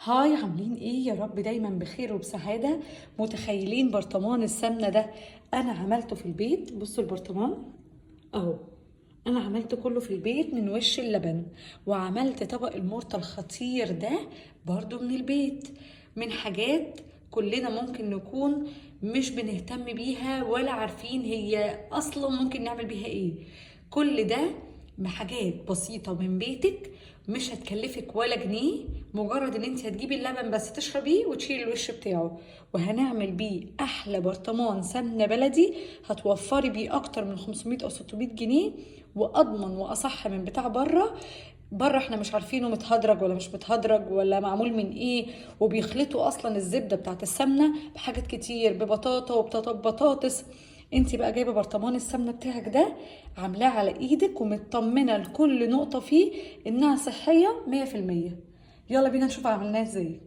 هاي، عاملين ايه؟ يا رب دايما بخير وبسعادة. متخيلين برطمان السمنة ده؟ انا عملته في البيت. بصوا البرطمان اهو. انا عملته كله في البيت من وش اللبن، وعملت طبق المورطة الخطير ده برضو من البيت، من حاجات كلنا ممكن نكون مش بنهتم بيها ولا عارفين هي اصلا ممكن نعمل بيها ايه. كل ده بحاجات بسيطة من بيتك، مش هتكلفك ولا جنيه. مجرد ان انت هتجيبي اللبن بس تشربيه وتشيلي الوش بتاعه، وهنعمل بيه احلى برطمان سمنة بلدي. هتوفري بيه اكتر من 500 او 600 جنيه، واضمن واصح من بتاع بره. بره احنا مش عارفينه متهدرج ولا مش متهدرج ولا معمول من ايه، وبيخلطوا اصلا الزبده بتاعت السمنه بحاجات كتير، ببطاطا وبطاطس. انت بقى جايبه برطمان السمنه بتاعك ده، عاملاه على ايدك ومطمنه لكل نقطه فيه انها صحيه 100%. يلا بينا نشوف عملناه ازاي.